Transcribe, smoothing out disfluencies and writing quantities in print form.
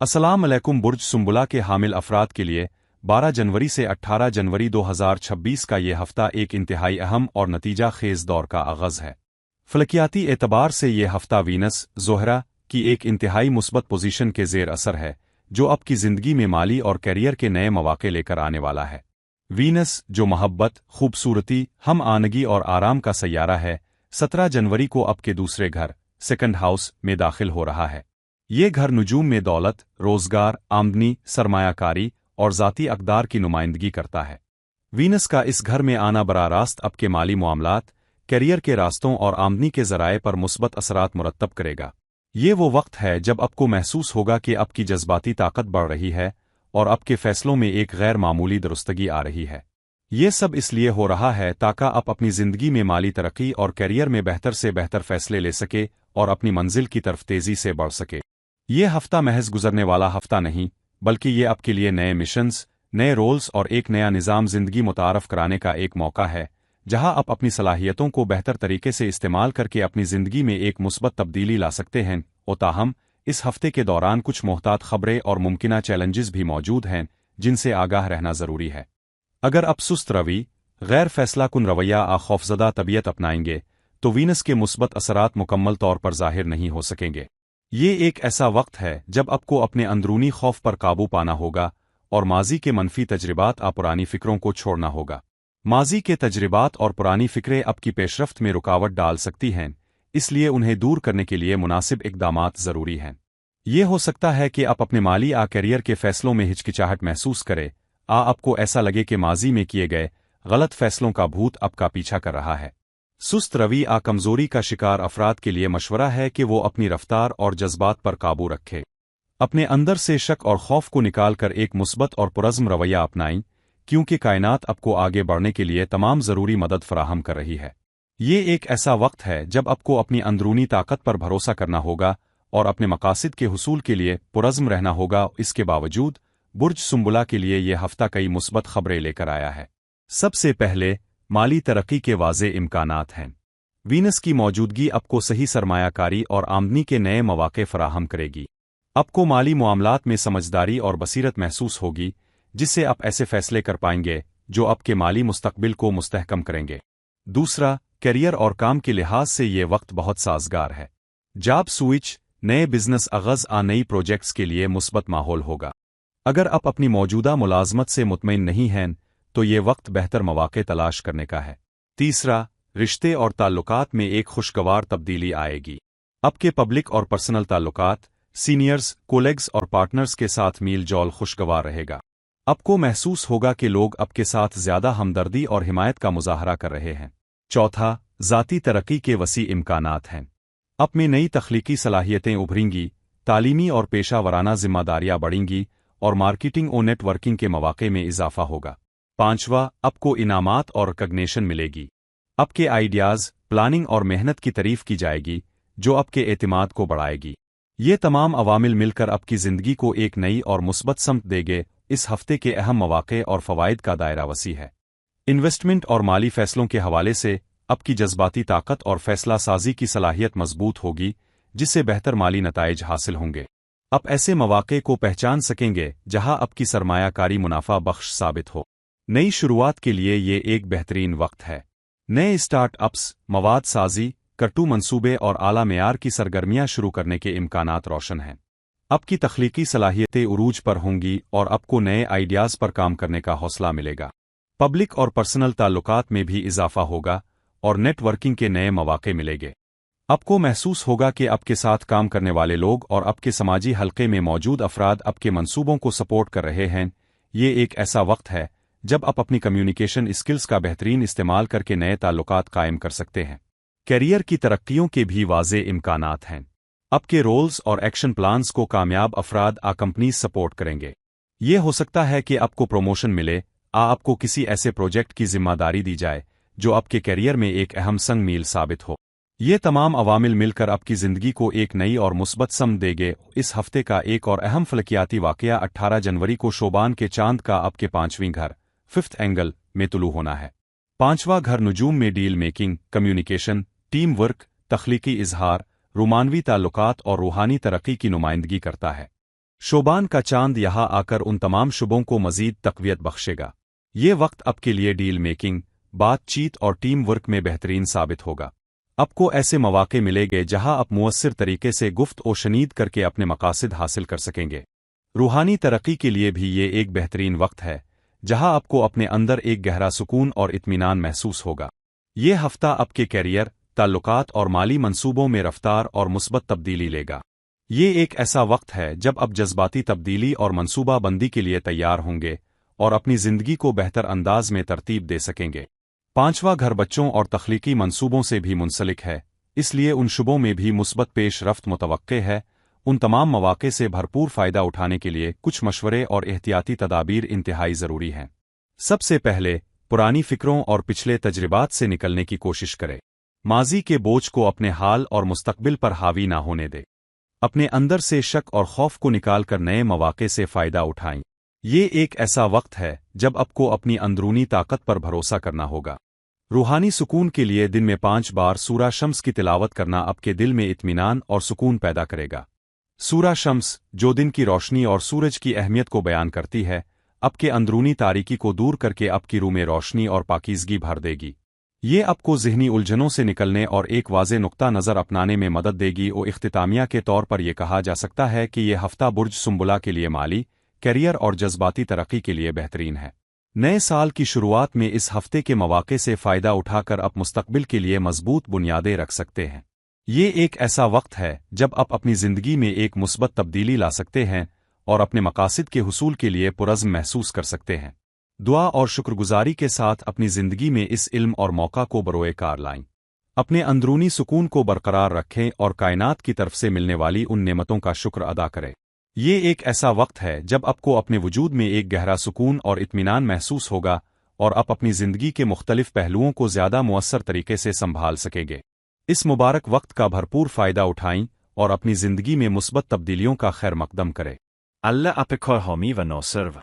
अस्सलाम अलैकुम। बुर्ज सुंबुला के हामिल अफराद के लिए 12 जनवरी से 18 जनवरी 2026 का ये हफ्ता एक इंतहाई अहम और नतीजा खेज दौर का आगाज है। फलकियाती एतबार से ये हफ्ता वीनस ज़ोहरा की एक इंतहाई मुस्बत पोजीशन के ज़ेर असर है, जो आपकी ज़िंदगी में माली और कैरियर के नए मौके लेकर आने वाला है। वीनस, जो मोहब्बत, खूबसूरती, हम आनगी और आराम का सैयारा है, 17 जनवरी को आपके दूसरे घर, सेकंड हाउस, में दाखिल हो रहा है। ये घर नजूम में दौलत, रोजगार, आमदनी, सरमायाकारी और ज़ाती अक़दार की नुमाइंदगी करता है। वीनस का इस घर में आना बराह रास्त आपके माली मामलात, कैरियर के रास्तों और आमदनी के ज़राए पर मुस्बत असरात मुरत्तब करेगा। ये वो वक्त है जब आपको महसूस होगा कि आपकी जज्बाती ताकत बढ़ रही है और आपके फैसलों में एक गैर मामूली दुरुस्तगी आ रही है। ये सब इसलिए हो रहा है ताकि आप अपनी ज़िंदगी में माली तरक्की और कैरियर में बेहतर से बेहतर फैसले ले सके और अपनी मंजिल की तरफ तेज़ी से बढ़ सके। ये हफ्ता महज गुजरने वाला हफ्ता नहीं, बल्कि ये आपके लिए नए मिशंस, नए रोल्स और एक नया निज़ाम ज़िंदगी मुतारफ़ कराने का एक मौका है, जहां आप अपनी सलाहियतों को बेहतर तरीके से इस्तेमाल करके अपनी ज़िंदगी में एक मुस्बत तब्दीली ला सकते हैं। ताहम इस हफ्ते के दौरान कुछ मोहतात खबरें और मुमकिना चैलेंजेस भी मौजूद हैं, जिनसे आगाह रहना ज़रूरी है। अगर आप सुस्त रवि, गैर फैसला कुन रवैया आ खौफजदा तबीयत अपनाएंगे, तो वीनस के मुस्बत असरात मुकम्मल तौर पर ज़ाहिर नहीं हो सकेंगे। ये एक ऐसा वक्त है जब आपको अपने अंदरूनी खौफ पर काबू पाना होगा और माजी के मनफी तजर्बात आ पुरानी फ़िक्रों को छोड़ना होगा। माजी के तजर्बात और पुरानी फ़िक्रें आपकी पेशरफ्त में रुकावट डाल सकती हैं, इसलिए उन्हें दूर करने के लिए मुनासिब इक़दामात ज़रूरी हैं। ये हो सकता है कि आप अपने माली आ कैरियर के फ़ैसलों में हिचकिचाहट महसूस करें, आपको ऐसा लगे कि माजी में किए गए गलत फ़ैसलों का भूत आपका पीछा कर रहा है। सुस्त रवि आ कमज़ोरी का शिकार अफराद के लिए मशवरा है कि वो अपनी रफ्तार और जज्बात पर काबू रखे। अपने अंदर से शक और खौफ को निकाल कर एक मुस्बत और पुरज़्म रवैया अपनाएं, क्योंकि कायनात आपको आगे बढ़ने के लिए तमाम ज़रूरी मदद फराहम कर रही है। ये एक ऐसा वक्त है जब आपको अपनी अंदरूनी ताकत पर भरोसा करना होगा और अपने मकासद के हुसूल के लिए पुरज़्म रहना होगा। इसके बावजूद बुर्ज सुंबुला के लिए यह हफ्ता कई मुस्बत खबरें लेकर आया है। सबसे पहले माली तरक्की के वाज़े इम्कानात हैं। वीनस की मौजूदगी आपको सही सरमायाकारी और आमदनी के नए मौके फराहम करेगी। आपको माली मामलात में समझदारी और बसीरत महसूस होगी, जिससे आप ऐसे फैसले कर पाएंगे जो आपके माली मुस्तकबिल को मुस्तहकम करेंगे। दूसरा, कैरियर और काम के लिहाज से ये वक्त बहुत साजगार है। जॉब स्विच, नए बिजनेस आगाज़ आ नई प्रोजेक्ट्स के लिए मुस्बत माहौल होगा। अगर आप अपनी मौजूदा मुलाजमत से मुतमईन नहीं हैं, तो ये वक्त बेहतर मौके तलाश करने का है। तीसरा, रिश्ते और ताल्लुकात में एक खुशगवार तब्दीली आएगी। आपके पब्लिक और पर्सनल ताल्लुकात, सीनियर्स, कोलेग्स और पार्टनर्स के साथ मील जौल खुशगवार रहेगा। आपको महसूस होगा कि लोग आपके साथ ज़्यादा हमदर्दी और हिमायत का मुजाहरा कर रहे हैं। चौथा, ज़ाती तरक्की के वसी इम्कानात हैं। आप में नई तख्लीकी सलाहियतें उभरेंगी, तालीमी और पेशा वराना जिम्मेदारियां बढ़ेंगी और मार्केटिंग और नेटवर्किंग के मौके में इजाफा होगा। पांचवा, आपको इनामात और रिकग्निशन मिलेगी। आपके आइडियाज़, प्लानिंग और मेहनत की तारीफ की जाएगी, जो आपके एतमाद को बढ़ाएगी। ये तमाम अवामिल मिलकर आपकी ज़िंदगी को एक नई और मुस्बत समत देंगे। इस हफ्ते के अहम मौके और फ़वाइद का दायरा वसी है। इन्वेस्टमेंट और माली फ़ैसलों के हवाले से आपकी जज्बाती ताकत और फ़ैसला साजी की सलाहियत मजबूत होगी, जिससे बेहतर माली नताइज हासिल होंगे। आप ऐसे मौके को पहचान सकेंगे जहां आपकी सरमायाकारी मुनाफा बख्श साबित हो। नई शुरुआत के लिए ये एक बेहतरीन वक्त है। नए स्टार्ट-अप्स, मवाद साजी, करतू मंसूबे और आला मेयार की सरगर्मियां शुरू करने के इम्कानात रोशन हैं। आपकी तख्लीकी सलाहियतें उरूज पर होंगी और आपको नए आइडियाज़ पर काम करने का हौसला मिलेगा। पब्लिक और पर्सनल ताल्लुकात में भी इजाफा होगा और नेटवर्किंग के नए मौके मिलेंगे। आपको महसूस होगा कि आपके साथ काम करने वाले लोग और आपके समाजी हलके में मौजूद अफराद आपके मंसूबों को सपोर्ट कर रहे हैं। ये एक ऐसा वक्त है जब आप अपनी कम्युनिकेशन स्किल्स का बेहतरीन इस्तेमाल करके नए ताल्लुकात कायम कर सकते हैं। कैरियर की तरक्कियों के भी वाज़े इम्कानात हैं। आपके रोल्स और एक्शन प्लान्स को कामयाब अफराद आ कंपनीज सपोर्ट करेंगे। ये हो सकता है कि आपको प्रमोशन मिले, आपको किसी ऐसे प्रोजेक्ट की जिम्मेदारी दी जाए जो आपके कैरियर में एक अहम संग मील साबित हो। ये तमाम अवामिल मिलकर आपकी ज़िंदगी को एक नई और मुस्बत समत देंगे। इस हफ्ते का एक और अहम फलकियाती वाक़या 18 जनवरी को शोबान के चांद का आपके पांचवीं घर, फिफ्थ एंगल, में तुलू होना है। पांचवां घर नजूम में deal making, communication, teamwork, तख्लीकी इजहार, रोमानवी ताल्लुकात और रूहानी तरक्की की नुमाइंदगी करता है। शोबान का चांद यहाँ आकर उन तमाम शुबों को मजीद तक़वियत बख्शेगा। ये वक्त आपके लिए डील मेकिंग, बातचीत और टीम वर्क में बेहतरीन साबित होगा। आपको ऐसे मौके मिलेंगे जहां आप मुअस्सिर तरीके से गुफ्त शनीद करके अपने मकासद हासिल कर सकेंगे। रूहानी तरक्की के लिए भी ये एक बेहतरीन वक्त है जहां आपको अपने अंदर एक गहरा सुकून और इत्मीनान महसूस होगा। ये हफ्ता आपके कैरियर, ताल्लुकात और माली मंसूबों में रफ्तार और मुस्बत तब्दीली लेगा। ये एक ऐसा वक्त है जब आप जज्बाती तब्दीली और मंसूबा बंदी के लिए तैयार होंगे और अपनी ज़िंदगी को बेहतर अंदाज में तरतीब दे सकेंगे। पांचवा घर बच्चों और तख्लीकी मंसूबों से भी मुंसलिक है, इसलिए उन शुबों में भी मुस्बत पेश रफ्त मुतवक्के है। उन तमाम मौके से भरपूर फ़ायदा उठाने के लिए कुछ मशवरे और एहतियाती तदाबीर इंतहाई ज़रूरी हैं। सबसे पहले, पुरानी फ़िक्रों और पिछले तजर्बात से निकलने की कोशिश करें। माजी के बोझ को अपने हाल और मुस्तकबिल पर हावी ना होने दे। अपने अंदर से शक और खौफ को निकाल कर नए मौके से फ़ायदा उठाएं। ये एक ऐसा वक्त है जब आपको अपनी अंदरूनी ताकत पर भरोसा करना होगा। रूहानी सुकून के लिए दिन में 5 बार सूरा शम्स की तिलावत करना आपके दिल में इत्मीनान और सुकून पैदा करेगा। सूरा शम्स, जो दिन की रोशनी और सूरज की अहमियत को बयान करती है, आपके अंदरूनी तारीकी को दूर करके आपकी रूह में रोशनी और पाकीज़गी भर देगी। ये आपको ज़हनी उलझनों से निकलने और एक वाज़े नुक्ता नज़र अपनाने में मदद देगी। और इख्तितामिया के तौर पर यह कहा जा सकता है कि यह हफ्ता बुर्ज सुंबुला के लिए माली, कैरियर और जज्बाती तरक्की के लिए बेहतरीन है। नए साल की शुरुआत में इस हफ्ते के मौके से फ़ायदा उठाकर आप मुस्तकबिल के लिए मजबूत बुनियादें रख सकते हैं। ये एक ऐसा वक्त है जब आप अपनी ज़िंदगी में एक मुस्बत तब्दीली ला सकते हैं और अपने मकासद के हुसूल के लिए पुरज़्म महसूस कर सकते हैं। दुआ और शुक्रगुजारी के साथ अपनी ज़िंदगी में इस इल्म और मौका को बरोए कार लाएं। अपने अंदरूनी सुकून को बरकरार रखें और कायनात की तरफ से मिलने वाली उन नेमतों का शुक्र अदा करें। ये एक ऐसा वक्त है जब आपको अपने वजूद में एक गहरा सुकून और इत्मीनान महसूस होगा और आप अपनी ज़िंदगी के मुख्तलिफ पहलुओं को ज़्यादा मुअस्सर तरीके से संभाल सकेंगे। इस मुबारक वक्त का भरपूर फ़ायदा उठाएं और अपनी ज़िंदगी में मुस्बत तब्दीलियों का खैर मकदम करें। Allah apekor homi và nọ serve.